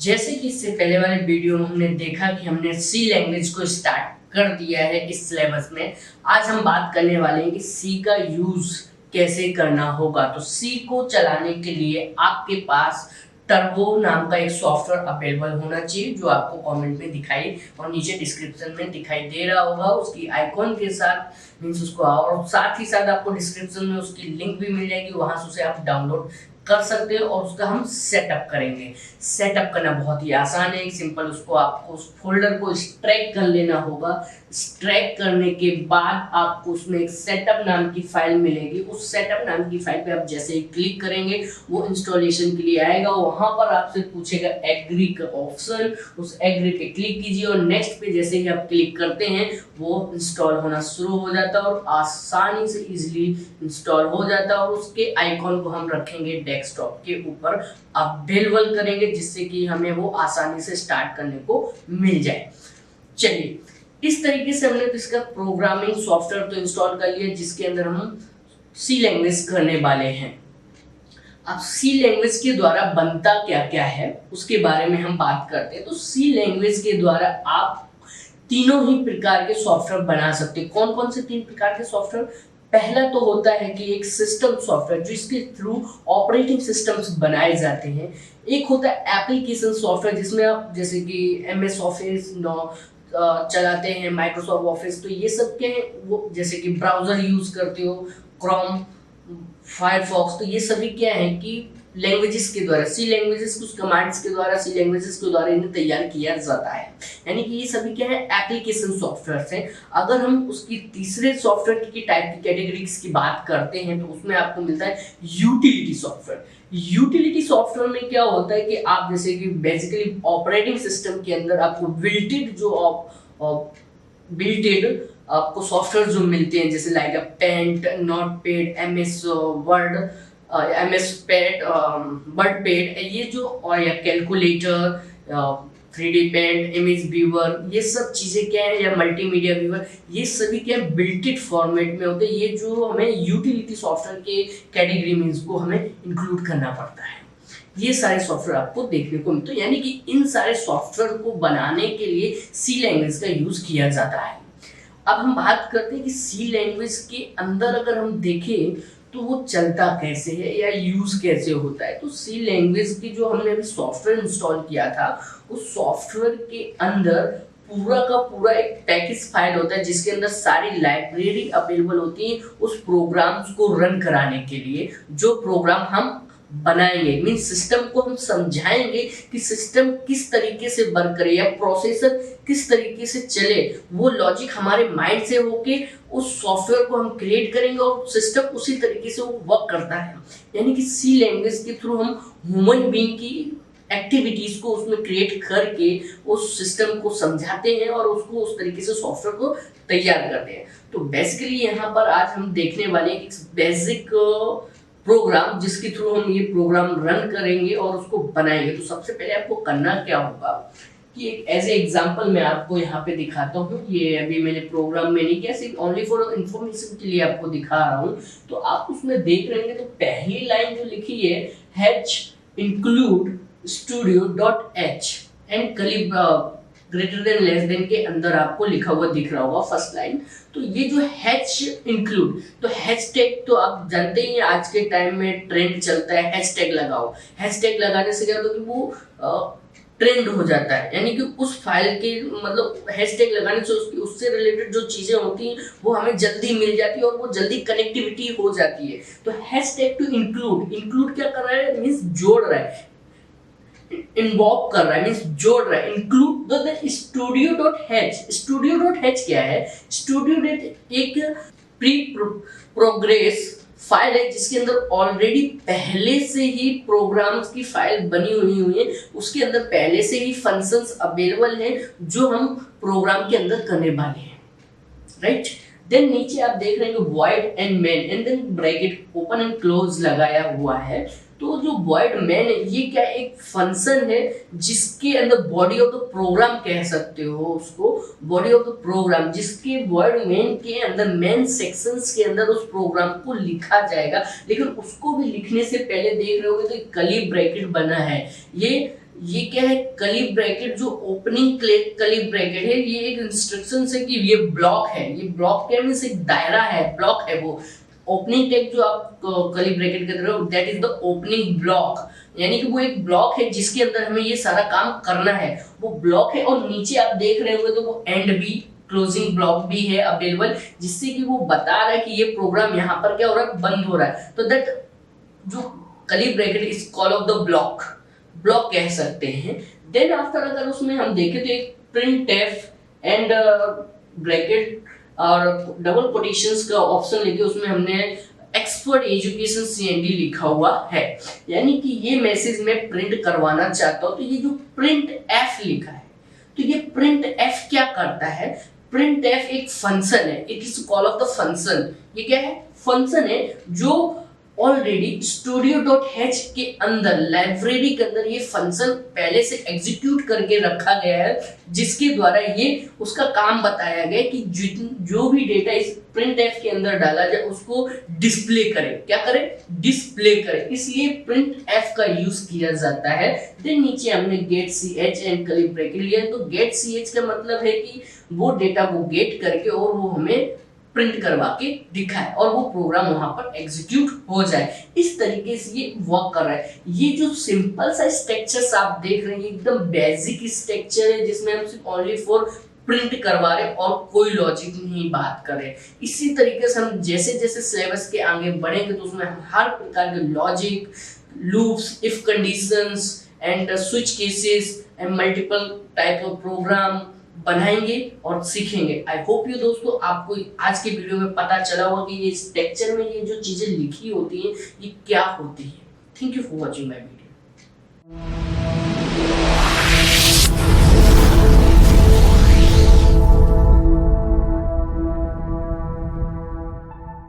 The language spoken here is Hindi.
जैसे कि इससे पहले वाले वीडियो में हमने देखा कि हमने सी लैंग्वेज को स्टार्ट कर दिया है इस सिलेबस में। आज हम बात करने वाले हैं कि सी का यूज कैसे करना होगा। तो सी को चलाने के लिए आपके पास टर्बो नाम का एक सॉफ्टवेयर अवेलेबल होना चाहिए, जो आपको कमेंट में दिखाई और नीचे डिस्क्रिप्शन में दिखाई दे रहा होगा उसकी आइकॉन के साथ। मीन्स उसको, और साथ ही साथ आपको डिस्क्रिप्शन में उसकी लिंक भी मिल जाएगी, वहां से उसे आप डाउनलोड कर सकते हो और उसका हम सेटअप करेंगे। सेटअप करना बहुत ही आसान है, सिंपल। उसको आपको उस फोल्डर को एक्सट्रैक्ट कर लेना होगा। एक्सट्रैक्ट करने के बाद आपको उसमें एक सेटअप नाम की फाइल मिलेगी। उस सेटअप नाम की फाइल पे आप जैसे ही क्लिक करेंगे वो इंस्टॉलेशन के लिए आएगा। वहां पर आपसे पूछेगा एग्री का ऑप्शन, उस एग्री पे क्लिक कीजिए और नेक्स्ट पे जैसे ही आप क्लिक करते हैं वो इंस्टॉल होना शुरू हो जाता है और आसानी से इजीली इंस्टॉल हो जाता है। और उसके आइकॉन को हम रखेंगे डेस्कटॉप के ऊपर अवेलेबल करेंगे, जिससे कि हमें वो आसानी से स्टार्ट करने को मिल जाए। चलिए, इस तरीके से हमने तो इसका प्रोग्रामिंग सॉफ्टवेयर तो इंस्टॉल कर लिया, जिसके अंदर हम सी लैंग्वेज करने वाले हैं। अब सी लैंग्वेज के द्वारा बनता क्या क्या है उसके बारे में हम बात करते हैं। तो सी लैंग्वेज के द्वारा आप तीनों ही प्रकार के सॉफ्टवेयर बना सकते हैं। कौन कौन से तीन प्रकार के सॉफ्टवेयर? पहला तो होता है कि एक सिस्टम सॉफ्टवेयर, जिसके थ्रू ऑपरेटिंग सिस्टम्स बनाए जाते हैं। एक होता है एप्लीकेशन सॉफ्टवेयर, जिसमें आप जैसे कि MS ऑफिस चलाते हैं, माइक्रोसॉफ्ट ऑफिस। तो ये सब क्या है, वो जैसे कि ब्राउजर यूज करते हो, क्रोम, फायरफॉक्स, तो ये सभी क्या है कि लैंग्वेजेस के द्वारा, सी लैंग्वेजेस, कुछ कमांड्स के द्वारा, सी लैंग्वेजेस के द्वारा इन्हें तैयार किया जाता है। यानी कि ये सभी क्या है, एप्लीकेशन सॉफ्टवेयर हैं। अगर हम उसकी तीसरे सॉफ्टवेयर की टाइप की कैटेगरीज की बात करते हैं तो उसमें आपको मिलता है यूटिलिटी सॉफ्टवेयर। यूटिलिटी सॉफ्टवेयर में क्या होता है कि आप जैसे कि बेसिकली ऑपरेटिंग सिस्टम के अंदर आपको बिल्टेड आपको सॉफ्टवेयर जो मिलते हैं, जैसे like paint, notepad, MS word, MS pad, word pad, ये जो, और या calculator, 3D paint, image viewer, ये सब चीजें क्या है, या मल्टीमीडिया व्यूअर, ये सभी क्या है, बिल्टेड फॉर्मेट में होते हैं। ये जो हमें यूटिलिटी सॉफ्टवेयर के कैटेगरी में इसको हमें इंक्लूड करना पड़ता है। ये सारे सॉफ्टवेयर आपको देखने को मिलते हैं। यानी कि इन सारे सॉफ्टवेयर को बनाने के लिए सी लैंग्वेज का यूज किया जाता है। अब हम बात करते हैं कि सी लैंग्वेज के अंदर अगर हम देखें तो वो चलता कैसे है या यूज कैसे होता है। तो सी लैंग्वेज की जो हमने अभी सॉफ्टवेयर इंस्टॉल किया था, उस सॉफ्टवेयर के अंदर पूरा का पूरा एक पैकेज फाइल होता है, जिसके अंदर सारी लाइब्रेरी अवेलेबल होती है उस प्रोग्राम्स को रन कराने के लिए। जो प्रोग्राम हम बनाएंगे, मीन सिस्टम को हम समझाएंगे कि सिस्टम किस तरीके से वर्क करे या प्रोसेसर किस तरीके से चले, वो लॉजिक हमारे माइंड से होके उस सॉफ्टवेयर को हम क्रिएट करेंगे और सिस्टम उसी तरीके से वो वर्क करता है। यानी कि सी लैंग्वेज के थ्रू हम ह्यूमन बीइंग की एक्टिविटीज को उसमें क्रिएट करके उस सिस्टम को समझाते हैं और उसको उस तरीके से सॉफ्टवेयर को तैयार करते हैं। तो बेसिकली यहाँ पर आज हम देखने वाले एक बेसिक प्रोग्राम, जिसके थ्रू हम ये प्रोग्राम रन करेंगे और उसको बनाएंगे। तो सबसे पहले आपको करना क्या होगा कि एक एज ए एग्जांपल मैं आपको यहाँ पे दिखाता हूँ। ये अभी मैंने प्रोग्राम में नहीं किया, सिर्फ ओनली फॉर इंफॉर्मेशन के लिए आपको दिखा रहा हूँ। तो आप उसमें देख रहे हैं तो पहली लाइन जो लिखी है, h include studio.h and greater than less than के अंदर आपको लिखा हुआ दिख रहा होगा फर्स्ट लाइन। तो ये जो हैच इंक्लूड, तो हैशटैग तो आप जानते ही हैं, आज के टाइम में ट्रेंड चलता है हैशटैग लगाओ। हैशटैग लगाने से क्या होता है कि वो ट्रेंड हो जाता है। यानी कि उस फाइल के मतलब हैशटैग लगाने से उससे रिलेटेड जो चीजें होती हैं वो हमें जल्दी मिल जाती है और वो जल्दी कनेक्टिविटी हो जाती है। तो हैशटैग टू इंक्लूड क्या कर रहा है, मीन्स जोड़ रहा है, इन्वॉल्व कर रहा है, मींस जोड़ रहा है। Include the studio.h। studio.h क्या है? studio एक प्री प्रोग्रेस फाइल है, जिसके अंदर ऑलरेडी पहले से ही प्रोग्राम्स की फाइल बनी हुई है। उसके अंदर पहले से ही फंक्शंस अवेलेबल हैं जो हम प्रोग्राम के अंदर करने वाले हैं, राइट। देन नीचे आप देख रहे हैं void and main and then bracket open and close लगाया हुआ है। तो जो void main है, ये क्या एक फंक्शन है जिसके अंदर बॉडी ऑफ द प्रोग्राम कह सकते हो उसको, बॉडी ऑफ द प्रोग्राम, जिसके void main के अंदर मेन सेक्शंस के अंदर उस प्रोग्राम को लिखा जाएगा। लेकिन उसको भी लिखने से पहले देख रहे होगे तो कर्ली ब्रैकेट बना है। ये ये क्या है, कली ब्रैकेट जो ओपनिंग कली ब्रैकेट है, ये एक इंस्ट्रक्शन है कि ये ब्लॉक है। ये ब्लॉक क्या मींस एक दायरा है, ब्लॉक है वो। ओपनिंग टैग जो आप कली ब्रैकेट कर रहे हो, that is the opening block, यानी कि वो एक ब्लॉक है जिसके अंदर हमें ये सारा काम करना है, वो ब्लॉक है। और नीचे आप देख रहे होंगे तो वो एंड भी, क्लोजिंग ब्लॉक भी है अवेलेबल, जिससे कि वो बता रहा है कि ये प्रोग्राम यहाँ पर क्या हो रहा है, बंद हो रहा है। तो दैट जो कली bracket is call of the block, block कह सकते हैं। देन आफ्टर अगर उसमें हम देखें तो एक प्रिंट एफ एंड ब्रैकेट और डबल कोटेशंस का ऑप्शन लेके उसमें हमने एक्सपर्ट एजुकेशन सीएनडी लिखा हुआ है, यानी कि ये मैसेज मैं प्रिंट करवाना चाहता हूं। तो ये जो प्रिंट एफ लिखा है, तो ये प्रिंट एफ क्या करता है, प्रिंट एफ एक फंक्शन है, it is call of the function. ये क्या है, फंक्शन है जो ऑलरेडी studio.h के अंदर, लाइब्रेरी के अंदर ये फंक्शन पहले से एग्जीक्यूट करके रखा गया है, जिसके द्वारा ये उसका काम बताया गया कि जो भी डेटा इस प्रिंट एफ के अंदर डाला जाए उसको डिस्प्ले करे। क्या करे, डिस्प्ले करे, इसलिए प्रिंट एफ का यूज किया जाता है। देन नीचे हमने get C H and curly bracket लिया। तो गेट सी एच का मतलब है कि वो डेटा को गेट करके और वो हमें प्रिंट करवा के दिखाए और वो प्रोग्राम वहां पर एग्जीक्यूट हो जाए। इस तरीके से ये वर्क कर रहा है। ये जो सिंपल सा स्ट्रक्चर्स आप देख रहे हैं, एकदम बेसिक स्ट्रक्चर है, जिसमें हम सिर्फ ओनली फॉर प्रिंट करवा रहे और कोई लॉजिक नहीं बात कर रहे। इसी तरीके से हम जैसे जैसे सिलेबस के आगे बढ़ेंगे तो उसमें हम हर प्रकार के logic, loops, if conditions and switch cases and multiple type of program बनाएंगे और सीखेंगे। आई होप यू दोस्तों आपको आज के वीडियो में पता चला होगा कि ये स्ट्रक्चर में ये जो चीजें लिखी होती हैं ये क्या होती है। Thank you for watching my video.